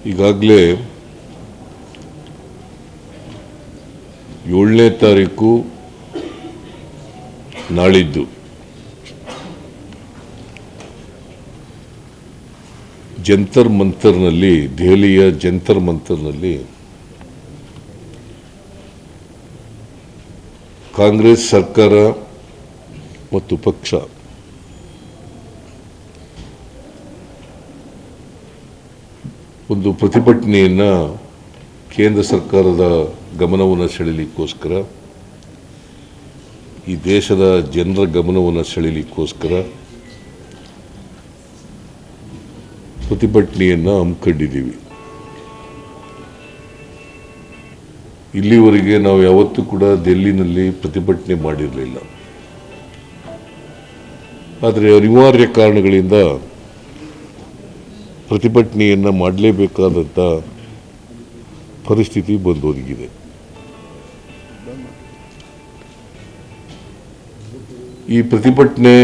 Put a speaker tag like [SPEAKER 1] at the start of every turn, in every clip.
[SPEAKER 1] ಈಗಾಗಲೇ 7ನೇ ತಾರೀಕು ನಾಳಿದ್ದು ಜಂತರ್ ಮಂತರ್ನಲ್ಲಿ, ದೆಹಲಿಯ ಜಂತರ್ ಮಂತರ್ನಲ್ಲಿ ಕಾಂಗ್ರೆಸ್ ಸರ್ಕಾರ ಮತ್ತು ಪಕ್ಷ ಒಂದು ಪ್ರತಿಭಟನೆಯನ್ನು ಕೇಂದ್ರ ಸರ್ಕಾರದ ಗಮನವನ್ನು ಸೆಳೆಯಲಿಕ್ಕೋಸ್ಕರ, ಈ ದೇಶದ ಜನರ ಗಮನವನ್ನು ಸೆಳೆಯಲಿಕ್ಕೋಸ್ಕರ ಪ್ರತಿಭಟನೆಯನ್ನು ಹಮ್ಮಿಕೊಂಡಿದ್ದೀವಿ. ಇಲ್ಲಿವರೆಗೆ ನಾವು ಯಾವತ್ತೂ ಕೂಡ ದಿಲ್ಲಿನಲ್ಲಿ ಪ್ರತಿಭಟನೆ ಮಾಡಿರಲಿಲ್ಲ. ಆದರೆ ಅನಿವಾರ್ಯ ಕಾರಣಗಳಿಂದ ಪ್ರತಿಭಟನೆಯನ್ನು ಮಾಡಲೇಬೇಕಾದಂಥ ಪರಿಸ್ಥಿತಿ ಬಂದೊದಗಿದೆ. ಈ ಪ್ರತಿಭಟನೆ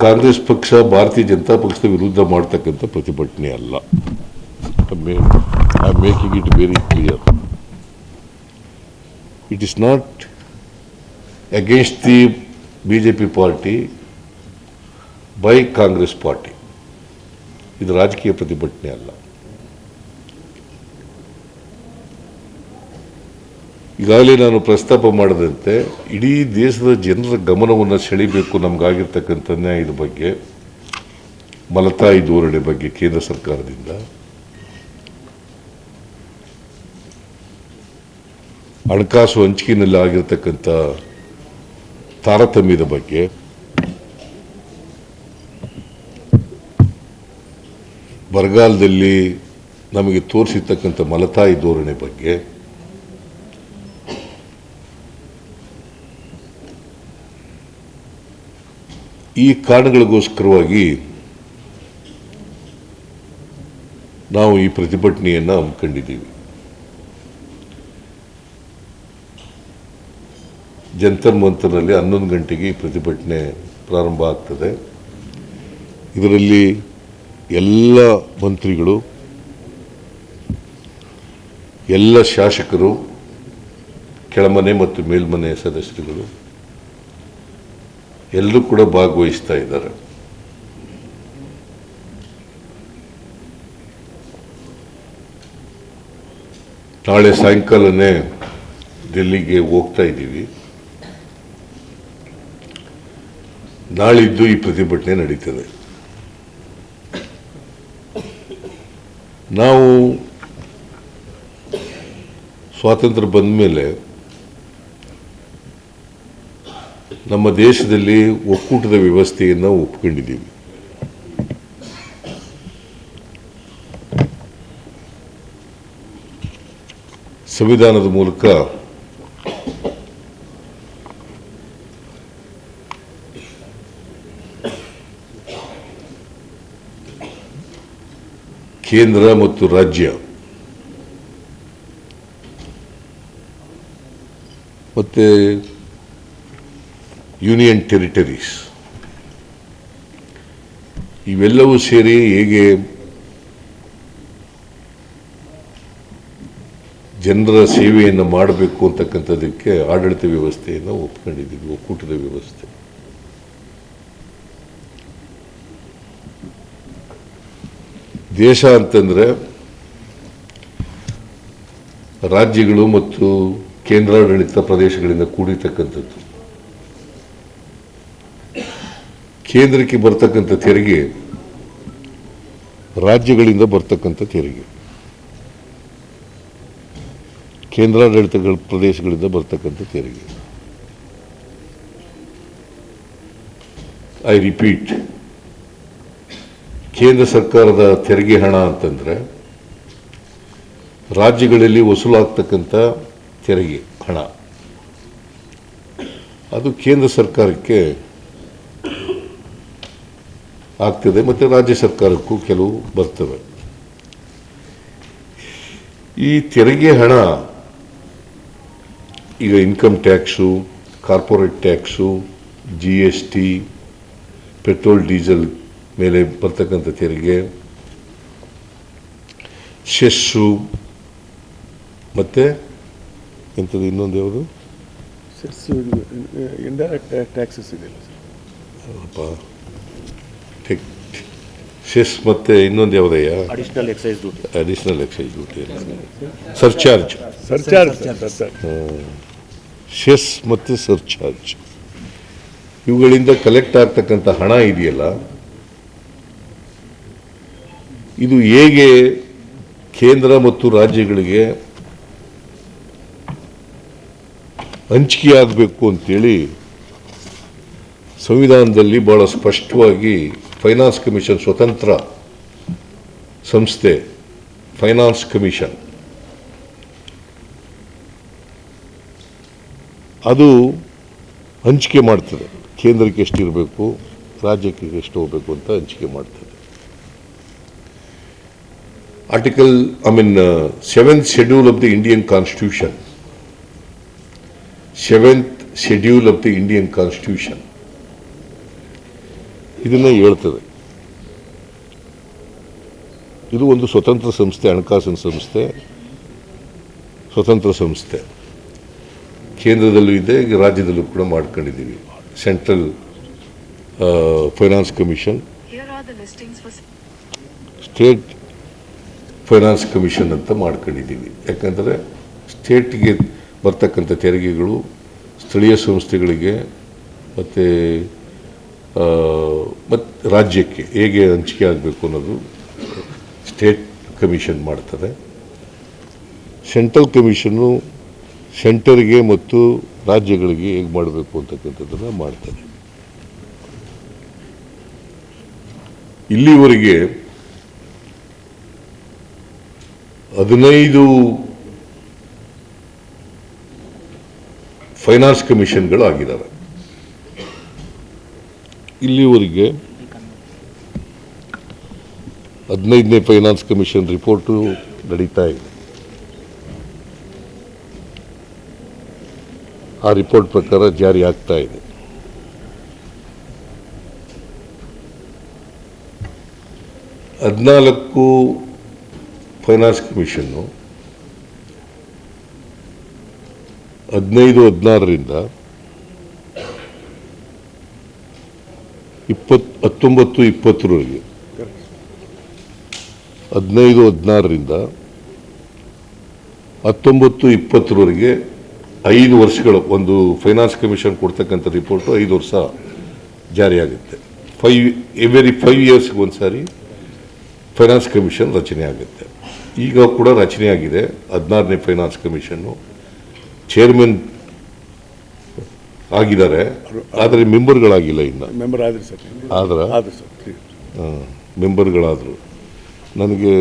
[SPEAKER 1] ಕಾಂಗ್ರೆಸ್ ಪಕ್ಷ ಭಾರತೀಯ ಜನತಾ ಪಕ್ಷದ ವಿರುದ್ಧ ಮಾಡ್ತಕ್ಕಂಥ ಪ್ರತಿಭಟನೆ ಅಲ್ಲ. I am making it very clear. It is not against the BJP party by Congress party. ಇದು ರಾಜಕೀಯ ಪ್ರತಿಭಟನೆ ಅಲ್ಲ. ಈಗಾಗಲೇ ನಾನು ಪ್ರಸ್ತಾಪ ಮಾಡದಂತೆ ಇಡೀ ದೇಶದ ಜನರ ಗಮನವನ್ನು ಸೆಳೆಯಬೇಕು ನಮಗಾಗಿರ್ತಕ್ಕಂಥ ನ್ಯಾಯದ ಬಗ್ಗೆ, ಮಲತಾಯಿ ಧೋರಣೆ ಬಗ್ಗೆ ಕೇಂದ್ರ ಸರ್ಕಾರದಿಂದ, ಹಣಕಾಸು ಹಂಚಿಕೆಯಲ್ಲಿ ಆಗಿರ್ತಕ್ಕಂಥ ತಾರತಮ್ಯದ ಬಗ್ಗೆ, ಬರಗಾಲದಲ್ಲಿ ನಮಗೆ ತೋರಿಸಿರ್ತಕ್ಕಂಥ ಮಲತಾಯಿ ಧೋರಣೆ ಬಗ್ಗೆ, ಈ ಕಾರಣಗಳಿಗೋಸ್ಕರವಾಗಿ ನಾವು ಈ ಪ್ರತಿಭಟನೆಯನ್ನು ಹಮ್ಮಿಕೊಂಡಿದ್ದೀವಿ. ಜಂತರ್ ಮಂತರ್ನಲ್ಲಿ 11 ಗಂಟೆಗೆ ಈ ಪ್ರತಿಭಟನೆ ಪ್ರಾರಂಭ ಆಗ್ತದೆ. ಇದರಲ್ಲಿ ಎಲ್ಲ ಮಂತ್ರಿಗಳು, ಎಲ್ಲ ಶಾಸಕರು, ಕೆಳಮನೆ ಮತ್ತು ಮೇಲ್ಮನೆ ಸದಸ್ಯರುಗಳು ಎಲ್ಲರೂ ಕೂಡ ಭಾಗವಹಿಸ್ತಾ ಇದ್ದಾರೆ. ನಾಳೆ ಸಾಯಂಕಾಲನೇ ದಿಲ್ಲಿಗೆ ಹೋಗ್ತಾ ಇದ್ದೀವಿ. ನಾಳಿದ್ದು ಈ ಪ್ರತಿಭಟನೆ ನಡೀತದೆ. ನಾವು ಸ್ವಾತಂತ್ರ್ಯ ಬಂದ ಮೇಲೆ ನಮ್ಮ ದೇಶದಲ್ಲಿ ಒಕ್ಕೂಟದ ವ್ಯವಸ್ಥೆಯನ್ನು ಒಪ್ಕೊಂಡಿದ್ದೀವಿ. ಸಂವಿಧಾನದ ಮೂಲಕ ಕೇಂದ್ರ ಮತ್ತು ರಾಜ್ಯ ಮತ್ತೆ ಯೂನಿಯನ್ ಟೆರಿಟರೀಸ್ ಇವೆಲ್ಲವೂ ಸೇರಿ ಹೇಗೆ ಜನರ ಸೇವೆಯನ್ನು ಮಾಡಬೇಕು ಅಂತಕ್ಕಂಥದ್ದಕ್ಕೆ ಆಡಳಿತ ವ್ಯವಸ್ಥೆಯನ್ನು ಒಪ್ಕೊಂಡಿದ್ದೀವಿ, ಒಕ್ಕೂಟದ ವ್ಯವಸ್ಥೆ. ದೇಶ ಅಂತಂದರೆ ರಾಜ್ಯಗಳು ಮತ್ತು ಕೇಂದ್ರಾಡಳಿತ ಪ್ರದೇಶಗಳಿಂದ ಕೂಡಿರ್ತಕ್ಕಂಥದ್ದು. ಕೇಂದ್ರಕ್ಕೆ ಬರ್ತಕ್ಕಂಥ ತೆರಿಗೆ ರಾಜ್ಯಗಳಿಂದ ಬರ್ತಕ್ಕಂಥ ತೆರಿಗೆ, ಕೇಂದ್ರಾಡಳಿತ ಪ್ರದೇಶಗಳಿಂದ ಬರ್ತಕ್ಕಂಥ ತೆರಿಗೆ. ಐ ರಿಪೀಟ್, ಕೇಂದ್ರ ಸರ್ಕಾರದ ತೆರಿಗೆ ಹಣ ಅಂತಂದರೆ ರಾಜ್ಯಗಳಲ್ಲಿ ವಸೂಲಾಗ್ತಕ್ಕಂಥ ತೆರಿಗೆ ಹಣ, ಅದು ಕೇಂದ್ರ ಸರ್ಕಾರಕ್ಕೆ ಆಗ್ತದೆ ಮತ್ತು ರಾಜ್ಯ ಸರ್ಕಾರಕ್ಕೂ ಕೆಲವು ಬರ್ತವೆ. ಈ ತೆರಿಗೆ ಹಣ ಈಗ income tax, corporate tax, GST, petrol diesel ಮೇಲೆ ಬರ್ತಕ್ಕಂಥ ತೆರಿಗೆ, ಸೆಸ್ಸು, ಮತ್ತು ಎಂಥದ್ದು ಇನ್ನೊಂದು ಯಾವುದು
[SPEAKER 2] ಇಂಡೈರೆಕ್ಟ್ ಟ್ಯಾಕ್ಸಸ್ ಇದೆಯಲ್ಲ
[SPEAKER 1] ಸರ್, ಸೆಸ್ ಮತ್ತು ಇನ್ನೊಂದು ಯಾವುದಯ್ಯ
[SPEAKER 3] additional excise duty
[SPEAKER 1] surcharge,
[SPEAKER 2] surcharge
[SPEAKER 1] cess ಮತ್ತು ಸರ್ಚಾರ್ಜ್, ಇವುಗಳಿಂದ ಕಲೆಕ್ಟ್ ಆಗ್ತಕ್ಕಂಥ ಹಣ ಇದೆಯಲ್ಲ, ಇದು ಹೇಗೆ ಕೇಂದ್ರ ಮತ್ತು ರಾಜ್ಯಗಳಿಗೆ ಹಂಚಿಕೆಯಾಗಬೇಕು ಅಂತೇಳಿ ಸಂವಿಧಾನದಲ್ಲಿ ಬಹಳ ಸ್ಪಷ್ಟವಾಗಿ ಫೈನಾನ್ಸ್ ಕಮಿಷನ್, ಸ್ವತಂತ್ರ ಸಂಸ್ಥೆ ಫೈನಾನ್ಸ್ ಕಮಿಷನ್, ಅದು ಹಂಚಿಕೆ ಮಾಡ್ತದೆ. ಕೇಂದ್ರಕ್ಕೆ ಎಷ್ಟಿರಬೇಕು, ರಾಜ್ಯಕ್ಕೆ ಎಷ್ಟು ಹೋಗಬೇಕು ಅಂತ ಹಂಚಿಕೆ ಮಾಡ್ತದೆ. Article 7th schedule of the Indian constitution, 7th schedule of the Indian constitution ಇದನ್ನು ಹೇಳ್ತದೆ. ಇದು ಒಂದು ಸ್ವತಂತ್ರ ಸಂಸ್ಥೆ, ಹಣಕಾಸಿನ ಸಂಸ್ಥೆ, ಸ್ವತಂತ್ರ ಸಂಸ್ಥೆ. ಕೇಂದ್ರದಲ್ಲೂ ಇದೆ, ಈಗ ರಾಜ್ಯದಲ್ಲೂ ಕೂಡ ಮಾಡ್ಕೊಂಡಿದ್ದೀವಿ. Central finance commission, state finance commission ಅಂತ ಮಾಡ್ಕೊಂಡಿದ್ದೀವಿ. ಯಾಕಂದರೆ ಸ್ಟೇಟ್ಗೆ ಬರ್ತಕ್ಕಂಥ ತೆರಿಗೆಗಳು ಸ್ಥಳೀಯ ಸಂಸ್ಥೆಗಳಿಗೆ ಮತ್ತು ರಾಜ್ಯಕ್ಕೆ ಹೇಗೆ ಹಂಚಿಕೆ ಆಗಬೇಕು ಅನ್ನೋದು ಸ್ಟೇಟ್ ಕಮಿಷನ್ ಮಾಡ್ತದೆ. ಸೆಂಟ್ರಲ್ ಕಮಿಷನ್ನು ಸೆಂಟರ್ಗೆ ಮತ್ತು ರಾಜ್ಯಗಳಿಗೆ ಹೇಗೆ ಮಾಡಬೇಕು ಅಂತಕ್ಕಂಥದ್ದನ್ನು ಮಾಡ್ತದೆ. ಇಲ್ಲಿವರೆಗೆ 15 ಫೈನಾನ್ಸ್ ಕಮಿಷನ್ಗಳು ಆಗಿದ್ದಾವೆ. ಇಲ್ಲಿವರೆಗೆ 15ನೇ ಫೈನಾನ್ಸ್ ಕಮಿಷನ್ ರಿಪೋರ್ಟು ನಡೀತಾ ಇದೆ. ಆ ರಿಪೋರ್ಟ್ ಪ್ರಕಾರ ಜಾರಿ ಆಗ್ತಾ ಇದೆ. ಹದಿನಾಲ್ಕು ಫೈನಾನ್ಸ್ ಕಮಿಷನ್ನು 15-16ರಿಂದ 19-20ರವರೆಗೆ, 15-16ರಿಂದ 19-20ರವರೆಗೆ 5 ವರ್ಷಗಳು ಒಂದು ಫೈನಾನ್ಸ್ ಕಮಿಷನ್ ಕೊಡ್ತಕ್ಕಂಥ ರಿಪೋರ್ಟು 5 ವರ್ಷ ಜಾರಿಯಾಗುತ್ತೆ. ಎವ್ರಿ 5 ಇಯರ್ಸ್ಗೆ ಒಂದು ಸಾರಿ ಫೈನಾನ್ಸ್ ಕಮಿಷನ್ ರಚನೆ ಆಗುತ್ತೆ. ಈಗ ಕೂಡ ರಚನೆ ಆಗಿದೆ 16ನೇ ಫೈನಾನ್ಸ್ ಕಮಿಷನ್ನು. ಚೇರ್ಮನ್ ಆಗಿದ್ದಾರೆ, ಆದರೆ ಮೆಂಬರ್ಗಳಾಗಿಲ್ಲ ಇನ್ನು.
[SPEAKER 2] ಮೆಂಬರ್ ಆದ್ರಿ ಸರ್,
[SPEAKER 1] ಮೆಂಬರ್ಗಳಾದರು. ನನಗೆ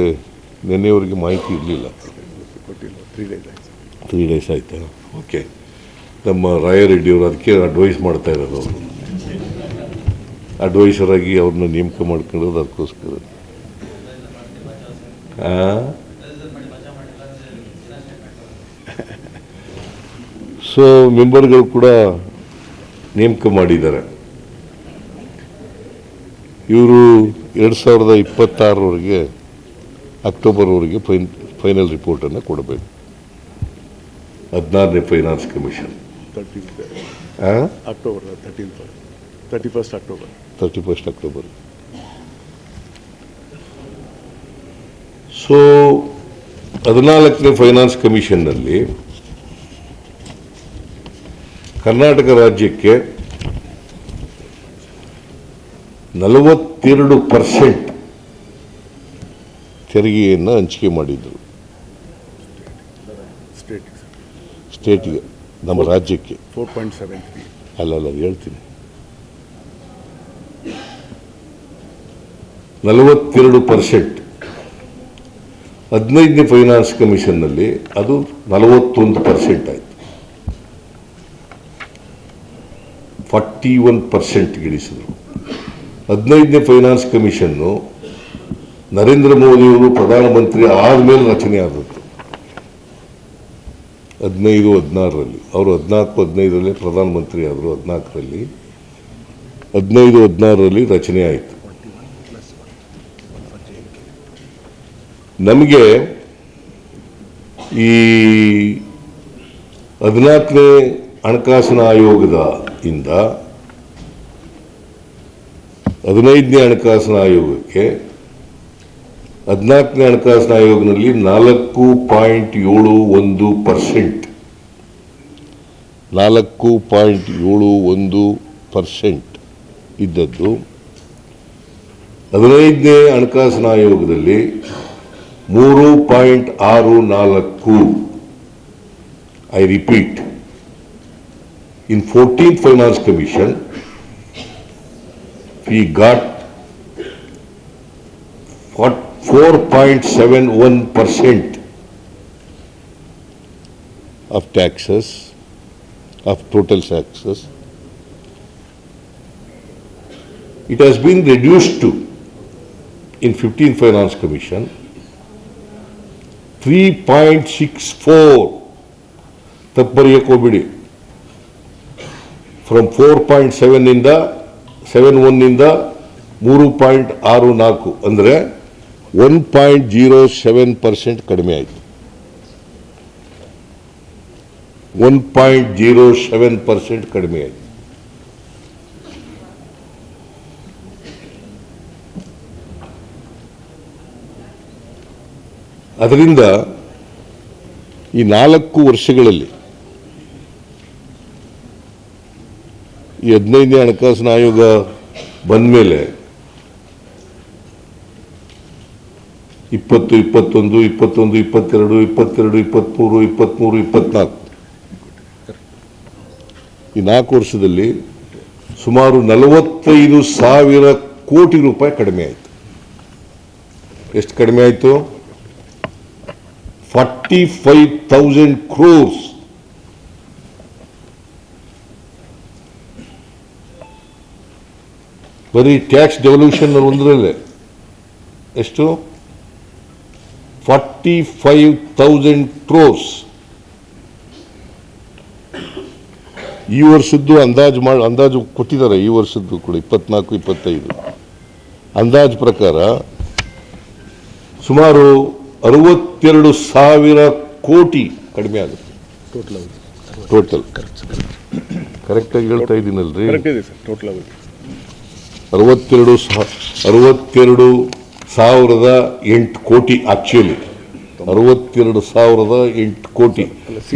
[SPEAKER 1] ನಿನ್ನೆವರೆಗೆ ಮಾಹಿತಿ ಇರಲಿಲ್ಲ. 3 ಡೇಸ್ ಆಯ್ತಾ? ಓಕೆ. ನಮ್ಮ ರಾಯರೆಡ್ಡಿಯವರು ಅದಕ್ಕೆ ಅಡ್ವೈಸ್ ಮಾಡ್ತಾ ಇರೋದು. ಅವರು ಅಡ್ವೈಸರ್ ಆಗಿ ಅವ್ರನ್ನ ನೇಮಕ ಮಾಡ್ಕೊಳ್ಳೋದು ಅದಕ್ಕೋಸ್ಕರ. ಸೊ ಮೆಂಬರ್ಗಳು ಕೂಡ ನೇಮಕ ಮಾಡಿದ್ದಾರೆ. ಇವರು 2026ರವರೆಗೆ ಅಕ್ಟೋಬರ್ವರೆಗೆ ಫೈನಲ್ ರಿಪೋರ್ಟನ್ನು ಕೊಡಬೇಕು. 16ನೇ finance commission
[SPEAKER 2] October 31st
[SPEAKER 1] October. So 14ನೇ ಫೈನಾನ್ಸ್ ಕಮಿಷನ್ನಲ್ಲಿ ಕರ್ನಾಟಕ ರಾಜ್ಯಕ್ಕೆ 42% ತೆರಿಗೆಯನ್ನು ಹಂಚಿಕೆ ಮಾಡಿದ್ರು. ಸ್ಟೇಟ್ಗೆ, ನಮ್ಮ ರಾಜ್ಯಕ್ಕೆ
[SPEAKER 2] 4.73.
[SPEAKER 1] ಅಲ್ಲ ಹೇಳ್ತೀನಿ, 42%. 15ನೇ ಫೈನಾನ್ಸ್ ಕಮಿಷನ್ನಲ್ಲಿ ಅದು 41% ಆಯಿತು. 41% ಗಿಳಿಸಿದರು. 15ನೇ ಫೈನಾನ್ಸ್ ಕಮಿಷನ್ನು ನರೇಂದ್ರ ಮೋದಿಯವರು ಪ್ರಧಾನಮಂತ್ರಿ ಆದಮೇಲೆ ರಚನೆ ಆದದ್ದು. 15-16ರಲ್ಲಿ ಅವರು 14-15ರಲ್ಲಿ ಪ್ರಧಾನಮಂತ್ರಿ ಆದರು. 14ರಲ್ಲಿ 15-16ರಲ್ಲಿ ರಚನೆ ಆಯಿತು. ನಮಗೆ ಈ 14ನೇ ಹಣಕಾಸಿನ ಆಯೋಗದ ಇಂದ 15ನೇ ಹಣಕಾಸಿನ ಆಯೋಗಕ್ಕೆ 14ನೇ ಹಣಕಾಸಿನ ಆಯೋಗದಲ್ಲಿ 4.71% 4.71% ಇದ್ದದ್ದು 15ನೇ ಹಣಕಾಸಿನ ಆಯೋಗದಲ್ಲಿ 3.64. I repeat, in 14th Finance Commission, we got 4.71% of taxes, of total taxes. It has been reduced to, in 15th Finance Commission, 3.64. ತಪ್ಪರಿಯಕೋಬಿಡಿ. From 4.71 ಇಂದ 3.64 ಅಂದರೆ 1.07% ಕಡಿಮೆ ಆಯಿತು. 1.07% ಕಡಿಮೆ ಆಯಿತು. ಅದರಿಂದ ಈ 4 ವರ್ಷಗಳಲ್ಲಿ ಈ 15ನೇ ಹಣಕಾಸಿನ ಆಯೋಗ ಬಂದ ಮೇಲೆ 20, 21, 22, 23, 24 ಈ 4 ವರ್ಷದಲ್ಲಿ ಸುಮಾರು 45,000 ಕೋಟಿ ರೂಪಾಯಿ ಕಡಿಮೆ ಆಯಿತು. ಎಷ್ಟು ಕಡಿಮೆ ಆಯಿತು? 45,000 crores. ಬರೀ ಟ್ಯಾಕ್ಸ್ ಡೆವಲ್ಯೂಷನ್ ಒಂದರಲ್ಲೇ ಎಷ್ಟು? 45,000 crores. ಈ ವರ್ಷದ್ದು ಅಂದಾಜು ಕೊಟ್ಟಿದ್ದಾರೆ. ಈ ವರ್ಷದ್ದು ಕೂಡ 24-25 ಅಂದಾಜು ಪ್ರಕಾರ ಸುಮಾರು 62,000 ಕೋಟಿ ಕಡಿಮೆ ಆಗುತ್ತೆ. ಟೋಟಲ್ ಕರೆಕ್ಟಾಗಿ ಹೇಳ್ತಾ ಇದ್ದೀನಲ್ರಿ? 62,008 ಕೋಟಿ. ಆಕ್ಚುಲಿ 62,008 ಕೋಟಿ.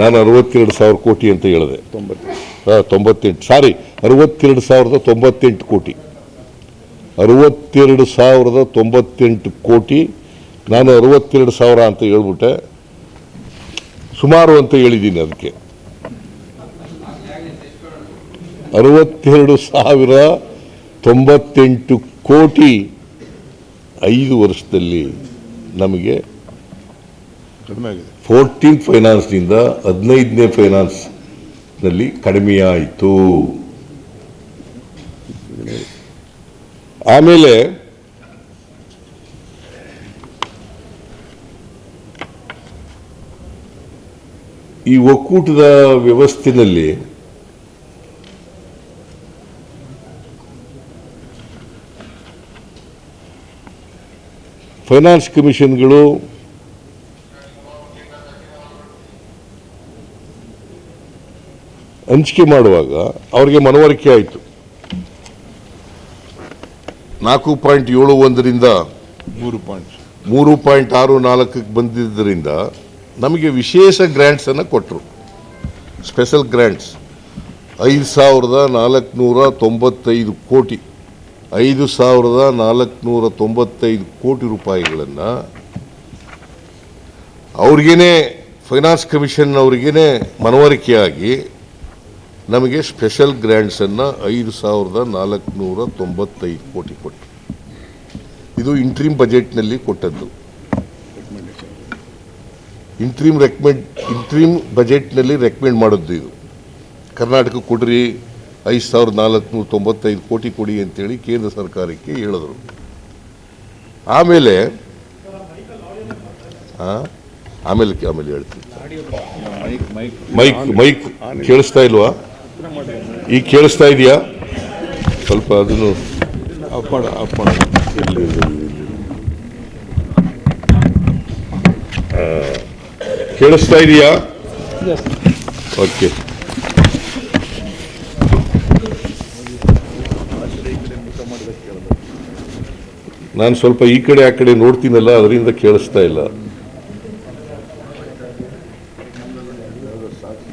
[SPEAKER 1] ನಾನು 62,000 ಕೋಟಿ ಅಂತ ಹೇಳಿದೆ. 98, ಸಾರಿ, 62,098 ಕೋಟಿ. 62,098 ಕೋಟಿ. ನಾನು 62,000 ಅಂತ ಹೇಳ್ಬಿಟ್ಟೆ, ಸುಮಾರು ಅಂತ ಹೇಳಿದ್ದೀನಿ. ಅದಕ್ಕೆ 62,098 ಕೋಟಿ 5 ವರ್ಷದಲ್ಲಿ ನಮಗೆ 14th ಫೈನಾನ್ಸ್ನಿಂದ 15ನೇ ಫೈನಾನ್ಸ್ನಲ್ಲಿ ಕಡಿಮೆಯಾಯಿತು. ಆಮೇಲೆ ಈ ಒಕ್ಕೂಟದ ವ್ಯವಸ್ಥೆಯಲ್ಲಿ ಫೈನಾನ್ಸ್ ಕಮಿಷನ್ಗಳು ಹಂಚಿಕೆ ಮಾಡುವಾಗ ಅವರಿಗೆ ಮನವರಿಕೆ ಆಯಿತು. 4.71ರಿಂದ 3.64ಕ್ಕೆ ಬಂದಿದ್ದರಿಂದ ನಮಗೆ ವಿಶೇಷ ಗ್ರ್ಯಾಂಟ್ಸ್ ಅನ್ನು ಕೊಟ್ಟರು. ಸ್ಪೆಷಲ್ ಗ್ರ್ಯಾಂಟ್ಸ್ 5,495 ಕೋಟಿ 5,495 ಕೋಟಿ ರೂಪಾಯಿಗಳನ್ನು ಅವ್ರಿಗೇನೆ ಫೈನಾನ್ಸ್ ಕಮಿಷನ್ ಅವ್ರಿಗೇನೆ ಮನವರಿಕೆಯಾಗಿ ನಮಗೆ ಸ್ಪೆಷಲ್ ಗ್ರ್ಯಾಂಟ್ಸನ್ನು 5,495 ಕೋಟಿ ಕೊಟ್ಟರು. ಇದು ಇಂಟ್ರೀಮ್ ಬಜೆಟ್ನಲ್ಲಿ ಕೊಟ್ಟದ್ದು. ಇಂಟ್ರೀಮ್ ಬಜೆಟ್ನಲ್ಲಿ ರೆಕಮೆಂಡ್ ಮಾಡೋದು. ಇದು ಕರ್ನಾಟಕ ಕೊಡ್ರಿ 5,495 ಕೋಟಿ ಕೊಡಿ ಅಂತೇಳಿ ಕೇಂದ್ರ ಸರ್ಕಾರಕ್ಕೆ ಹೇಳಿದ್ರು. ಆಮೇಲೆ ಹೇಳ್ತೀನಿ. ಮೈಕ್ ಕೇಳಿಸ್ತಾ ಇಲ್ವಾ? ಈಗ ಕೇಳಿಸ್ತಾ ಇದೆಯಾ? ಸ್ವಲ್ಪ ಅದನ್ನು
[SPEAKER 2] ಆಫ್ ಮಾಡು
[SPEAKER 1] ಕೇಳಿಸ್ತಾ ಇದೆಯಾ? ಓಕೆ. ನಾನು ಸ್ವಲ್ಪ ಈ ಕಡೆ ಆ ಕಡೆ ನೋಡ್ತೀನಲ್ಲ, ಅದರಿಂದ ಕೇಳಿಸ್ತಾ ಇಲ್ಲ.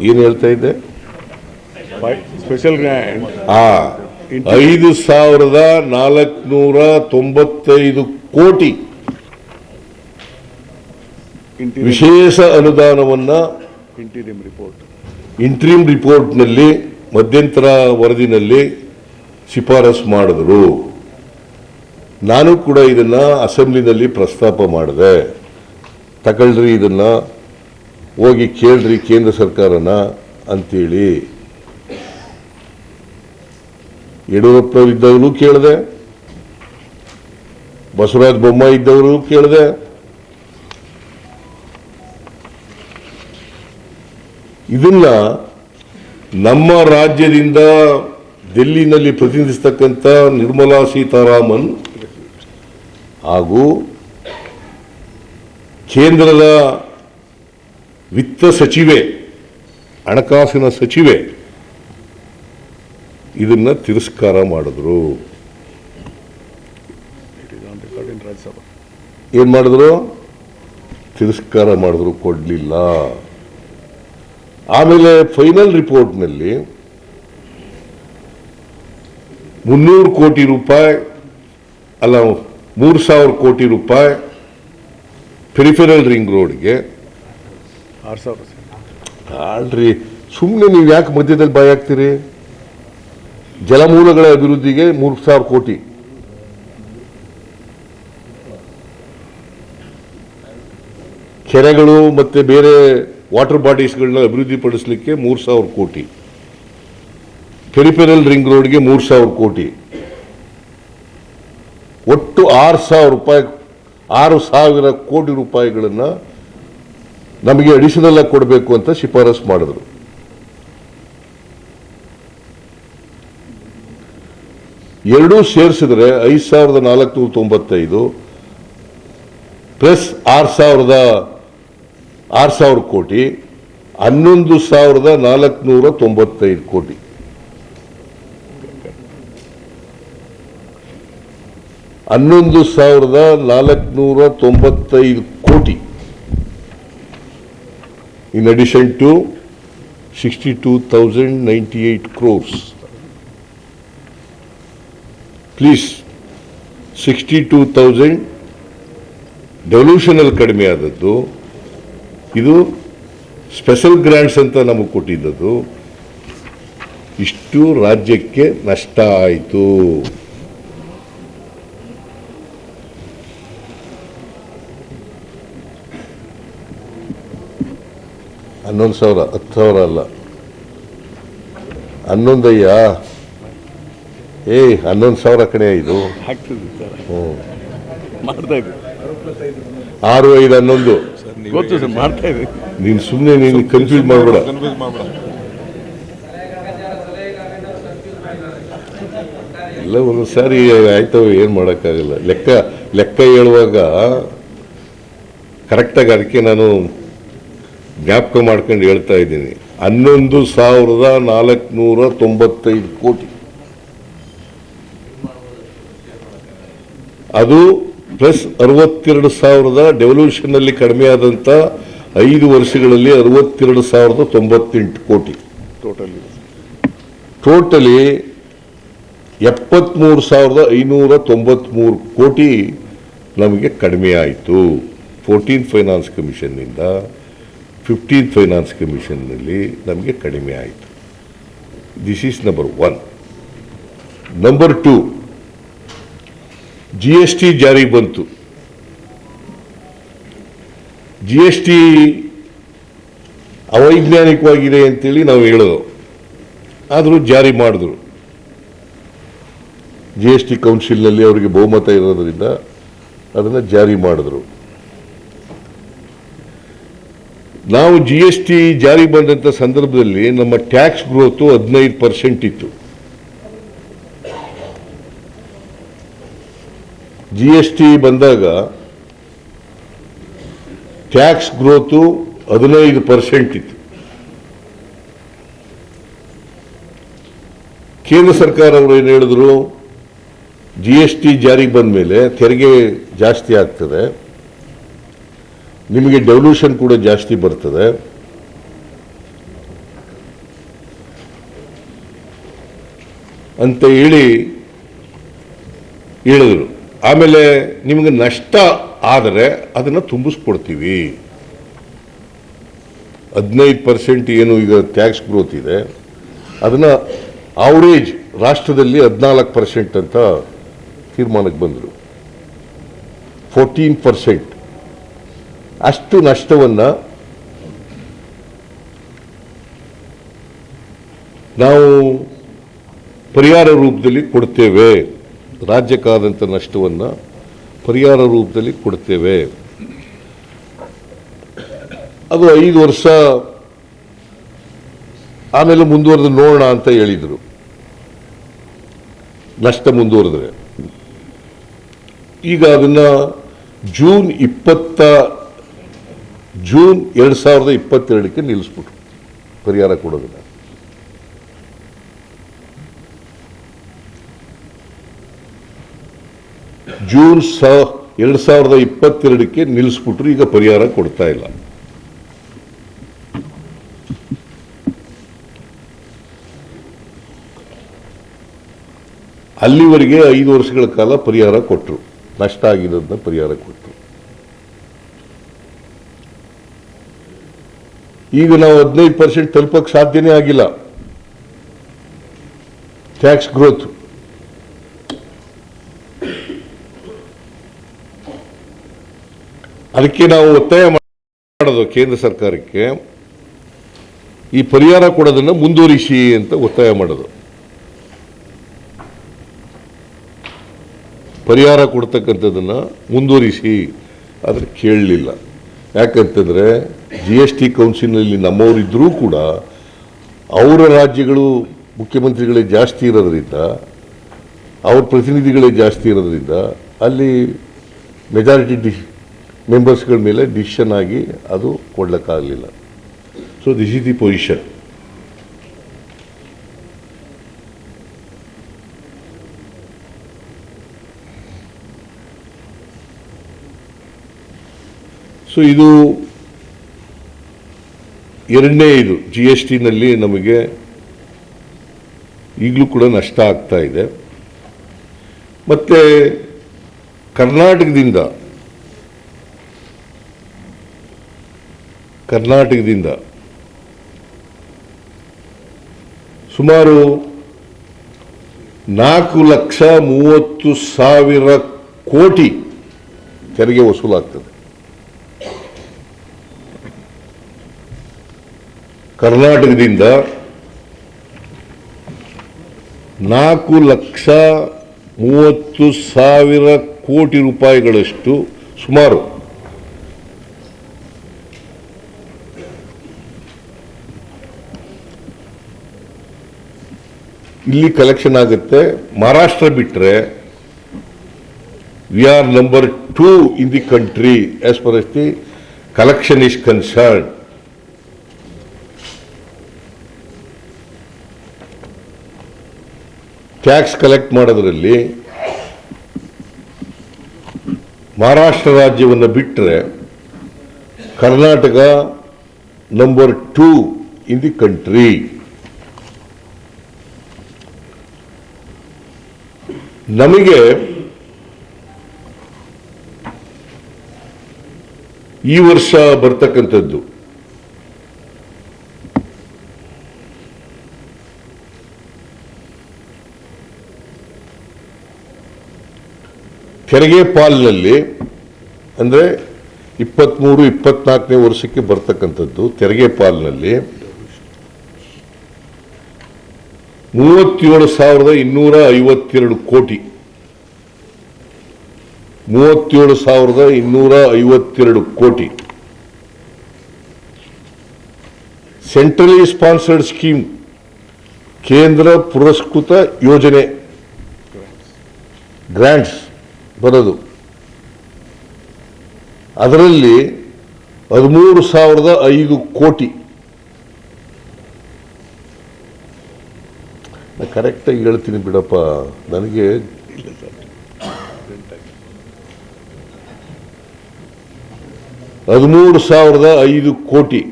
[SPEAKER 1] ಏನು ಹೇಳ್ತಾ ಇದ್ದೆ?
[SPEAKER 2] ಸ್ಪೆಷಲ್ ಗ್ರ್ಯಾಂಡ್
[SPEAKER 1] 5,495 ಕೋಟಿ ವಿಶೇಷ ಅನುದಾನವನ್ನ ಇಂಟ್ರೀಮ್ ರಿಪೋರ್ಟ್ನಲ್ಲಿ ಮಧ್ಯಂತರ ವರದಿನಲ್ಲಿ ಶಿಫಾರಸು ಮಾಡಿದ್ರು. ನಾನು ಕೂಡ ಇದನ್ನ ಅಸೆಂಬ್ಲಿನಲ್ಲಿ ಪ್ರಸ್ತಾಪ ಮಾಡಿದೆ. ತಗೊಳ್ರಿ, ಇದನ್ನ ಹೋಗಿ ಕೇಳ್ರಿ ಕೇಂದ್ರ ಸರ್ಕಾರನ ಅಂತೇಳಿ. ಯಡಿಯೂರಪ್ಪನವರು ಇದ್ದವರು ಕೇಳಿದೆ, ಬಸವರಾಜ ಬೊಮ್ಮಾಯಿ ಇದ್ದವರು ಕೇಳಿದೆ. ಇದನ್ನ ನಮ್ಮ ರಾಜ್ಯದಿಂದ ಡೆಲ್ಲಿನಲ್ಲಿ ಪ್ರತಿನಿಧಿಸ್ತಕ್ಕಂಥ ನಿರ್ಮಲಾ ಸೀತಾರಾಮನ್ ಹಾಗೂ ಕೇಂದ್ರದ ವಿತ್ತ ಸಚಿವೆ, ಹಣಕಾಸಿನ ಸಚಿವೆ ಇದನ್ನ ತಿರಸ್ಕಾರ ಮಾಡಿದ್ರು. ಏನ್ ಮಾಡಿದ್ರು? ತಿರಸ್ಕಾರ ಮಾಡಿದ್ರು, ಕೊಡ್ಲಿಲ್ಲ. ಆಮೇಲೆ ಫೈನಲ್ ರಿಪೋರ್ಟ್ನಲ್ಲಿ 300 ಕೋಟಿ ರೂಪಾಯಿ ಅಲ್ಲ 3,000 ಕೋಟಿ ರೂಪಾಯಿ ಪೆರಿಫೆರಲ್ ರಿಂಗ್ ರೋಡ್ಗೆ.
[SPEAKER 2] 6,000
[SPEAKER 1] ಆಲ್ರಿ, ಸುಮ್ಮನೆ ನೀವು ಯಾಕೆ ಮಧ್ಯದಲ್ಲಿ ಬಾಯ್ ಹಾಕ್ತೀರಿ? ಜಲಮೂಲಗಳ ಅಭಿವೃದ್ಧಿಗೆ 3,000 ಕೋಟಿ, ಕೆರೆಗಳು ಮತ್ತೆ ಬೇರೆ ವಾಟರ್ ಬಾಡೀಸ್ಗಳನ್ನ ಅಭಿವೃದ್ಧಿಪಡಿಸಲಿಕ್ಕೆ 3,000 ಕೋಟಿ, ಪೆರಿಫೆರಲ್ ರಿಂಗ್ ರೋಡ್ಗೆ 3,000 ಕೋಟಿ, ಒಟ್ಟು 6,000 ಕೋಟಿ ರೂಪಾಯಿಗಳನ್ನ ನಮಗೆ ಅಡಿಷನಲ್ ಆಗಿ ಕೊಡಬೇಕು ಅಂತ ಶಿಫಾರಸು ಮಾಡಿದ್ರು. ಎರಡೂ ಸೇರಿಸಿದ್ರೆ 5,495 ಪ್ಲಸ್ 6,000 ಕೋಟಿ 11,495 ಕೋಟಿ. ಕೋಟಿ in addition to 62,098 crores. Please, 62,000 ಡೆವಲ್ಯೂಷನಲ್ ಕಡಿಮೆ ಆದದ್ದು, ಇದು ಸ್ಪೆಷಲ್ ಗ್ರಾಂಟ್ಸ್ ಅಂತ ನಮಗೆ ಕೊಟ್ಟಿದ್ದದು. ಇಷ್ಟು ರಾಜ್ಯಕ್ಕೆ ನಷ್ಟ ಆಯಿತು. ಹನ್ನೊಂದು ಸಾವಿರ, 10,000 ಅಲ್ಲ, 11,000. 11,000 ಕಡೆ ಇದು.
[SPEAKER 2] ಮಾಡ್ತಾ ಇದ್ದೀವಿ
[SPEAKER 1] 6, 5, 11.
[SPEAKER 2] ಗೊತ್ತು ಸರ್, ಮಾಡ್ತಾ ಇದ್ದೀವಿ.
[SPEAKER 1] ನೀನು ಸುಮ್ಮನೆ ನೀನು ಕನ್ಫ್ಯೂಸ್ ಮಾಡಬೇಡ. ಎಲ್ಲ ಒಂದು ಸಾರಿ ಆಯ್ತವ, ಏನು ಮಾಡೋಕ್ಕಾಗಲ್ಲ. ಲೆಕ್ಕ ಹೇಳುವಾಗ ಕರೆಕ್ಟಾಗಿ ಅದಕ್ಕೆ ನಾನು ಜ್ಞಾಪಕ ಮಾಡ್ಕೊಂಡು ಹೇಳ್ತಾ ಇದ್ದೀನಿ. 11,495 ಕೋಟಿ, ಅದು ಪ್ಲಸ್ 62,000 ಡೆವಲ್ಯೂಷನ್ ಅಲ್ಲಿ ಕಡಿಮೆ ಆದಂತ 5 ವರ್ಷಗಳಲ್ಲಿ 62,098 ಕೋಟಿ. ಟೋಟಲಿ 73,593 ಕೋಟಿ ನಮಗೆ ಕಡಿಮೆ ಆಯಿತು. 14th ಫೈನಾನ್ಸ್ ಕಮಿಷನ್ನಿಂದ 15th ಫೈನಾನ್ಸ್ ಕಮಿಷನ್ನಲ್ಲಿ ನಮಗೆ ಕಡಿಮೆ ಆಯಿತು. This is number 1. Number 2, GST ಜಾರಿ ಬಂತು. GST ಅವೈಜ್ಞಾನಿಕವಾಗಿದೆ ಅಂತೇಳಿ ನಾವು ಹೇಳೋದು, ಆದರೂ ಜಾರಿ ಮಾಡಿದ್ರು. GST ಕೌನ್ಸಿಲ್ನಲ್ಲಿ ಅವರಿಗೆ ಬಹುಮತ ಇರೋದ್ರಿಂದ ಅದನ್ನು ಜಾರಿ ಮಾಡಿದ್ರು. ನಾವು GST ಜಾರಿ ಬಂದಂಥ ಸಂದರ್ಭದಲ್ಲಿ ನಮ್ಮ ಟ್ಯಾಕ್ಸ್ ಗ್ರೋತು 15% ಇತ್ತು. GST ಬಂದಾಗ ಟ್ಯಾಕ್ಸ್ ಗ್ರೋತು 15% ಇತ್ತು. ಕೇಂದ್ರ ಸರ್ಕಾರ ಅವರು ಏನು ಹೇಳಿದ್ರು, GST ಜಾರಿಗೆ ಬಂದ ಮೇಲೆ ತೆರಿಗೆ ಜಾಸ್ತಿ ಆಗ್ತದೆ, ನಿಮಗೆ ಡೆವಲ್ಯೂಷನ್ ಕೂಡ ಜಾಸ್ತಿ ಬರ್ತದೆ, ಅಂತ ಹೇಳಿದ್ರು. ಆಮೇಲೆ ನಿಮಗೆ ನಷ್ಟ ಆದರೆ ಅದನ್ನು ತುಂಬಿಸ್ಕೊಡ್ತೀವಿ. 15% ಏನು ಈಗ ಟ್ಯಾಕ್ಸ್ ಗ್ರೋತ್ ಇದೆ, ಅದನ್ನು ಅವರೇಜ್ ರಾಷ್ಟ್ರದಲ್ಲಿ 14% ಅಂತ ತೀರ್ಮಾನಕ್ಕೆ ಬಂದರು. 14% ಅಷ್ಟು ನಷ್ಟವನ್ನು ನಾವು ಪರಿಹಾರ ರೂಪದಲ್ಲಿ ಕೊಡ್ತೇವೆ. ರಾಜ್ಯಕ್ಕಾದಂಥ ನಷ್ಟವನ್ನು ಪರಿಹಾರ ರೂಪದಲ್ಲಿ ಕೊಡ್ತೇವೆ. ಅದು 5 ವರ್ಷ ಆಮೇಲೆ ಮುಂದುವರೆದು ನೋಡೋಣ ಅಂತ ಹೇಳಿದರು. ನಷ್ಟ ಮುಂದುವರೆದ್ರೆ ಈಗ ಅದನ್ನು ಜೂನ್ 2022ಕ್ಕೆ ನಿಲ್ಲಿಸ್ಬಿಟ್ರು ಪರಿಹಾರ ಕೊಡೋದನ್ನ. ಜೂನ್ 2022ಕ್ಕೆ ನಿಲ್ಲಿಸ್ಬಿಟ್ರು. ಈಗ ಪರಿಹಾರ ಕೊಡ್ತಾ ಇಲ್ಲ. ಅಲ್ಲಿವರೆಗೆ 5 ವರ್ಷಗಳ ಕಾಲ ಪರಿಹಾರ ಕೊಟ್ಟರು, ನಷ್ಟ ಆಗಿರೋದನ್ನ ಪರಿಹಾರ ಕೊಟ್ಟರು. ಈಗ ನಾವು 15% ತಲುಪಕ್ಕೆ ಸಾಧ್ಯನೇ ಆಗಿಲ್ಲ ಟ್ಯಾಕ್ಸ್ ಗ್ರೋತ್. ಅದಕ್ಕೆ ನಾವು ಒತ್ತಾಯ ಮಾಡೋದು ಕೇಂದ್ರ ಸರ್ಕಾರಕ್ಕೆ, ಈ ಪರಿಹಾರ ಕೊಡೋದನ್ನು ಮುಂದುವರಿಸಿ ಅಂತ ಒತ್ತಾಯ ಮಾಡೋದು. ಪರಿಹಾರ ಕೊಡ್ತಕ್ಕಂಥದ್ದನ್ನು ಮುಂದುವರಿಸಿ, ಆದರೆ ಕೇಳಲಿಲ್ಲ. ಯಾಕಂತಂದರೆ GST ಕೌನ್ಸಿಲ್ನಲ್ಲಿ ನಮ್ಮವರಿದ್ದರೂ ಕೂಡ ಅವರ ರಾಜ್ಯಗಳು ಮುಖ್ಯಮಂತ್ರಿಗಳೇ ಜಾಸ್ತಿ ಇರೋದ್ರಿಂದ, ಅವ್ರ ಪ್ರತಿನಿಧಿಗಳೇ ಜಾಸ್ತಿ ಇರೋದ್ರಿಂದ ಅಲ್ಲಿ ಮೆಜಾರಿಟಿ ಮೆಂಬರ್ಸ್ಗಳ ಮೇಲೆ ಡಿಸಿಷನ್ ಆಗಿ ಅದು ಕೊಡ್ಲಿಕ್ಕಾಗಲಿಲ್ಲ. So this is the position. So ಇದು ಎರಡನೇ. ಇದು GSTನಲ್ಲಿ ನಮಗೆ ಈಗಲೂ ಕೂಡ ನಷ್ಟ ಆಗ್ತಾ ಇದೆ. ಮತ್ತು ಕರ್ನಾಟಕದಿಂದ ಸುಮಾರು 4,30,000 ಕೋಟಿ ತೆರಿಗೆ ವಸೂಲಾಗ್ತದೆ. ಕರ್ನಾಟಕದಿಂದ 4,30,000 ಕೋಟಿ ರೂಪಾಯಿಗಳಷ್ಟು ಸುಮಾರು ಇಲ್ಲಿ ಕಲೆಕ್ಷನ್ ಆಗುತ್ತೆ. ಮಹಾರಾಷ್ಟ್ರ ಬಿಟ್ಟರೆ we are number 2 in the country as far as the collection is concern. Tax collect ಮಾಡೋದ್ರಲ್ಲಿ ಮಹಾರಾಷ್ಟ್ರ ರಾಜ್ಯವನ್ನು ಬಿಟ್ಟರೆ Karnataka number 2 in the country. ನಮಗೆ ಈ ವರ್ಷ ಬರ್ತಕ್ಕಂಥದ್ದು ತೆರಿಗೆ ಪಾಲಿನಲ್ಲಿ, ಅಂದರೆ 23-24ನೇ ವರ್ಷಕ್ಕೆ ಬರ್ತಕ್ಕಂಥದ್ದು ತೆರಿಗೆ ಪಾಲಿನಲ್ಲಿ 37,252 ಕೋಟಿ. 37,252 ಕೋಟಿ. ಸೆಂಟ್ರಲಿ ಸ್ಪಾನ್ಸರ್ಡ್ ಸ್ಕೀಮ್, ಕೇಂದ್ರ ಪುರಸ್ಕೃತ ಯೋಜನೆ, ಗ್ರಾಂಟ್ಸ್ ಬರೋದು. ಅದರಲ್ಲಿ 13,005 ಕೋಟಿ ಕರೆಕ್ಟಾಗಿ ಹೇಳ್ತೀನಿ ಬಿಡಪ್ಪ, ನನಗೆ 13,005 ಕೋಟಿ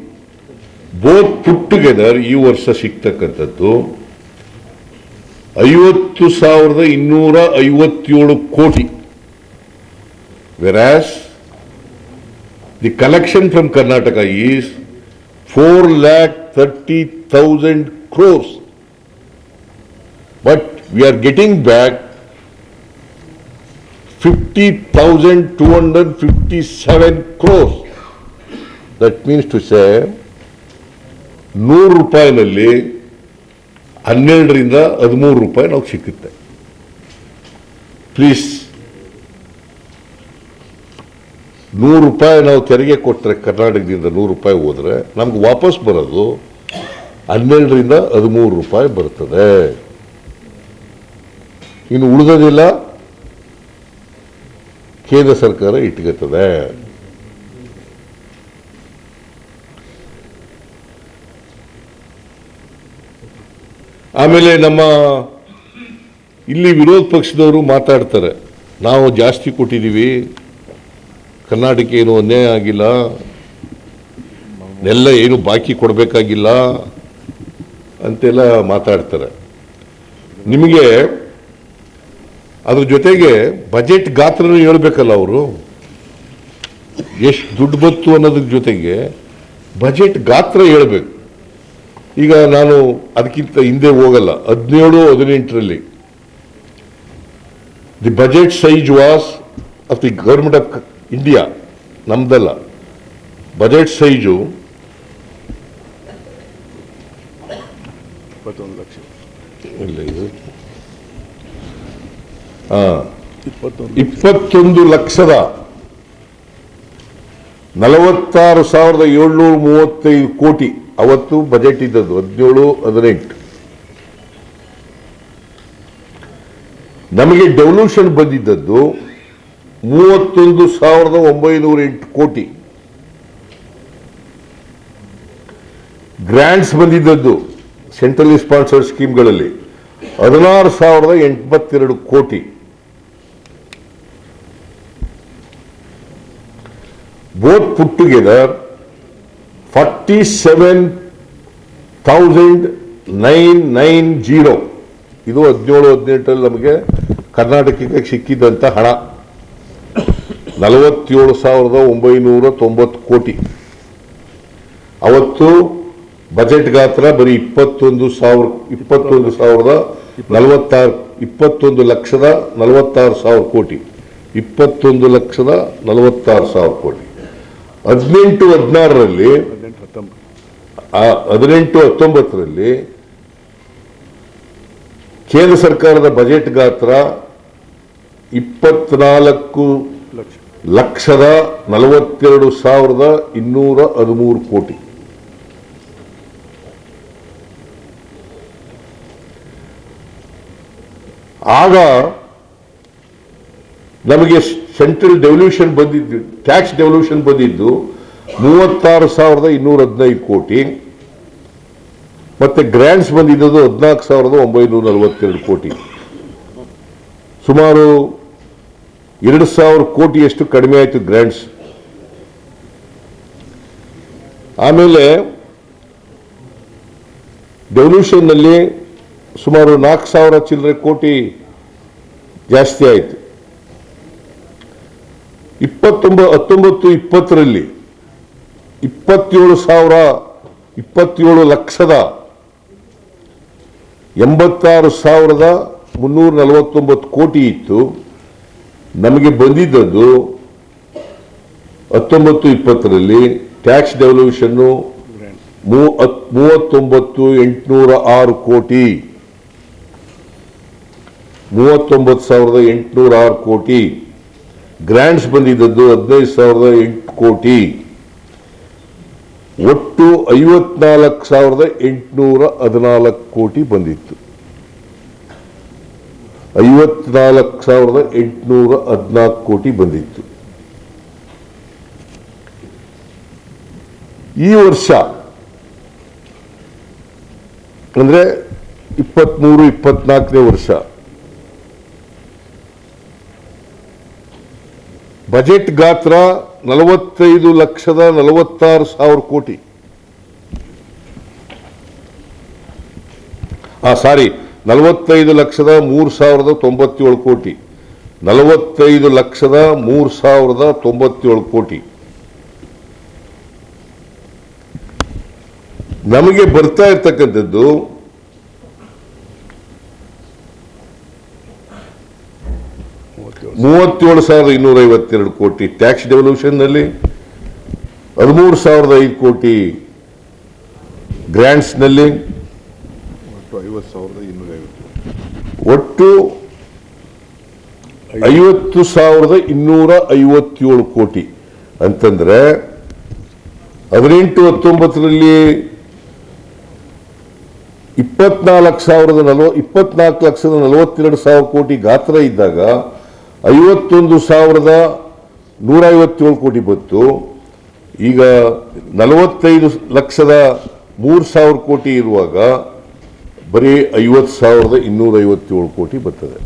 [SPEAKER 1] ಬೋತ್ ಪುಟ್ ಟುಗೆದರ್ ಈ ವರ್ಷ ಸಿಗ್ತಕ್ಕಂಥದ್ದು 50,257 ಕೋಟಿ. Versus the collection from Karnataka is 4,30,000 crores. But we are getting back 50,257 crores. That means to say 100 ರೂಪಾಯಿನಲ್ಲಿ 12ರಿಂದ 13 ರೂಪಾಯಿ ನಾವು ಸಿಕ್ಕುತ್ತೆ. ಪ್ಲೀಸ್, 100 ರೂಪಾಯಿ ನಾವು ತೆರಿಗೆ ಕೊಟ್ಟರೆ ಕರ್ನಾಟಕದಿಂದ 100 ರೂಪಾಯಿ ಹೋದ್ರೆ ನಮ್ಗೆ ವಾಪಸ್ ಬರೋದು 12ರಿಂದ 13 ರೂಪಾಯಿ ಬರ್ತದೆ. ಇನ್ನು ಉಳಿದೋದಿಲ್ಲ ಕೇಂದ್ರ ಸರ್ಕಾರ ಇಟ್ಕೊತದೆ. ಆಮೇಲೆ ನಮ್ಮ ಇಲ್ಲಿ ವಿರೋಧ ಪಕ್ಷದವರು ಮಾತಾಡ್ತಾರೆ, ನಾವು ಜಾಸ್ತಿ ಕೊಟ್ಟಿದ್ದೀವಿ, ಕರ್ನಾಟಕ ಏನು ಅನ್ಯಾಯ ಆಗಿಲ್ಲ, ಎಲ್ಲ ಏನು ಬಾಕಿ ಕೊಡಬೇಕಾಗಿಲ್ಲ ಅಂತೆಲ್ಲ ಮಾತಾಡ್ತಾರೆ. ನಿಮಗೆ ಅದ್ರ ಜೊತೆಗೆ ಬಜೆಟ್ ಗಾತ್ರನೂ ಹೇಳ್ಬೇಕಲ್ಲ ಅವರು, ಎಷ್ಟು ದುಡ್ಡು ಬಂತು ಅನ್ನೋದ್ರ ಜೊತೆಗೆ ಬಜೆಟ್ ಗಾತ್ರ ಹೇಳ್ಬೇಕು. ಈಗ ನಾನು ಅದಕ್ಕಿಂತ ಹಿಂದೆ ಹೋಗಲ್ಲ, 17-18ರಲ್ಲಿ the budget size was of the government of India, ನಮ್ದಲ್ಲ, ಬಜೆಟ್ ಸೈಜು
[SPEAKER 2] 21 ಲಕ್ಷ.
[SPEAKER 1] ಇಲ್ಲ ಇದು 21,46,735 ಕೋಟಿ ಅವತ್ತು ಬಜೆಟ್ ಇದ್ದದ್ದು 17-18. ನಮಗೆ ಡೆವಲ್ಯೂಷನ್ ಬಂದಿದ್ದದ್ದು 31,908 ಕೋಟಿ. ಗ್ರಾಂಟ್ಸ್ ಬಂದಿದ್ದದ್ದು ಸೆಂಟ್ರಲಿ ಸ್ಪಾನ್ಸರ್ಡ್ ಸ್ಕೀಮ್ಗಳಲ್ಲಿ 16,082 ಕೋಟಿ. Both put together 47,990. ಇದು 17-18ರಲ್ಲಿ ನಮಗೆ ಕರ್ನಾಟಕಕ್ಕೆ ಸಿಕ್ಕಿದ್ದಂಥ ಹಣ 47,990 ಕೋಟಿ. ಅವತ್ತು ಬಜೆಟ್ ಗಾತ್ರ ಬರೀ 21,46,000 ಕೋಟಿ. 21,46,000 ಕೋಟಿ. 18-19ರಲ್ಲಿ 18-19ರಲ್ಲಿ ಕೇಂದ್ರ ಸರ್ಕಾರದ ಬಜೆಟ್ ಗಾತ್ರ 24,42,213 ಕೋಟಿ. ಆಗ ನಮಗೆ ಸೆಂಟ್ರಲ್ ಡೆವಲ್ಯೂಷನ್ ಬಂದಿದ್ದು, ಟ್ಯಾಕ್ಸ್ ಡೆವಲ್ಯೂಷನ್ ಬಂದಿದ್ದು 36,215 ಕೋಟಿ. ಮತ್ತೆ ಗ್ರಾಂಟ್ಸ್ ಬಂದಿದ್ದು 14,942 ಕೋಟಿ. ಸುಮಾರು 2,000 ಕೋಟಿಯಷ್ಟು ಕಡಿಮೆ ಆಯಿತು ಗ್ರಾಂಟ್ಸ್. ಆಮೇಲೆ ಡೆವಲ್ಯೂಷನ್ನಲ್ಲಿ ಸುಮಾರು 4,000 ಚಿಲ್ಲರೆ ಕೋಟಿ ಜಾಸ್ತಿ ಆಯಿತು. 19-20ರಲ್ಲಿ 27,86,349 ಕೋಟಿ ಇತ್ತು. ನಮಗೆ ಬಂದಿದ್ದದ್ದು 19-20ರಲ್ಲಿ ಟ್ಯಾಕ್ಸ್ ಡೆವಲ್ಯೂಷನ್ನು 39,806 ಕೋಟಿ. 39,806 ಕೋಟಿ. ಗ್ರಾಂಟ್ಸ್ ಬಂದಿದ್ದದ್ದು 15,008 ಕೋಟಿ. ಒಟ್ಟು 54,814 ಕೋಟಿ ಬಂದಿತ್ತು. 54,814 ಕೋಟಿ ಬಂದಿತ್ತು. ಈ ವರ್ಷ ಅಂದ್ರೆ 23-24ನೇ ವರ್ಷ ಬಜೆಟ್ ಗಾತ್ರ 45,46,000 ಕೋಟಿ. ಸಾರಿ, 45,03,097 ಕೋಟಿ. 45,03,097 ಕೋಟಿ. ನಮಗೆ ಬರ್ತಾ ಇರ್ತಕ್ಕಂಥದ್ದು 37,252 ಕೋಟಿ ಟ್ಯಾಕ್ಸ್ ಡೆವಲ್ಯೂಷನ್ ನಲ್ಲಿ, 13,005 ಕೋಟಿ ಗ್ರಾಂಟ್ಸ್ ನಲ್ಲಿ,
[SPEAKER 2] 50,250.
[SPEAKER 1] ಒಟ್ಟು 50,257 ಕೋಟಿ ಅಂತಂದ್ರೆ 18-19ರಲ್ಲಿ 24,42,000 ಕೋಟಿ ಗಾತ್ರ ಇದ್ದಾಗ 51,157 ಕೋಟಿ ಬಂತು. ಈಗ 45,03,000 ಕೋಟಿ ಇರುವಾಗ ಬರೀ 50,257 ಕೋಟಿ ಬರ್ತದೆ.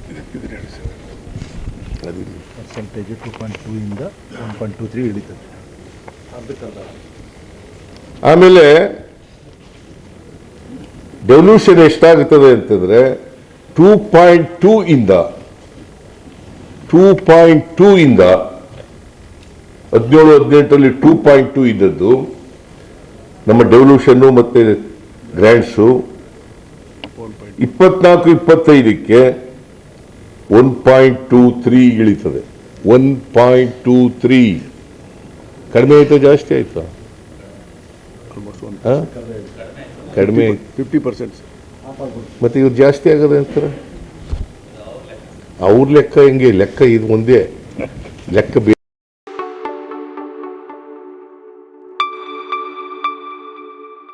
[SPEAKER 4] ಪರ್ಸೆಂಟೇಜ್ 2.2 ಇಂದ 1.23 ಇಳಿತದೆ.
[SPEAKER 1] ಆಮೇಲೆ ಡೆವಲ್ಯೂಷನ್ ಎಷ್ಟಾಗುತ್ತದೆ ಅಂತಂದ್ರೆ 2.2 ಇಂದ 17-18ರಲ್ಲಿ 2.2 ಇದ್ದದ್ದು ನಮ್ಮ ಡೆವಲ್ಯೂಷನ್ ಮತ್ತೆ ಗ್ರಾಂಟ್ಸು 24-25ಕ್ಕೆ 1.23 ಇಳಿತದೆ. 1.23 ಕಡಿಮೆ ಆಯ್ತು ಜಾಸ್ತಿ ಆಯ್ತಾ? ಕಡಿಮೆ
[SPEAKER 2] 50%.
[SPEAKER 1] ಮತ್ತೆ ಇವ್ರು ಜಾಸ್ತಿ ಆಗದೆ ಅಂತಾರೆ. ಅವ್ರ ಲೆಕ್ಕ ಹೆಂಗೆ? ಲೆಕ್ಕ ಇದು ಒಂದೇ ಲೆಕ್ಕ.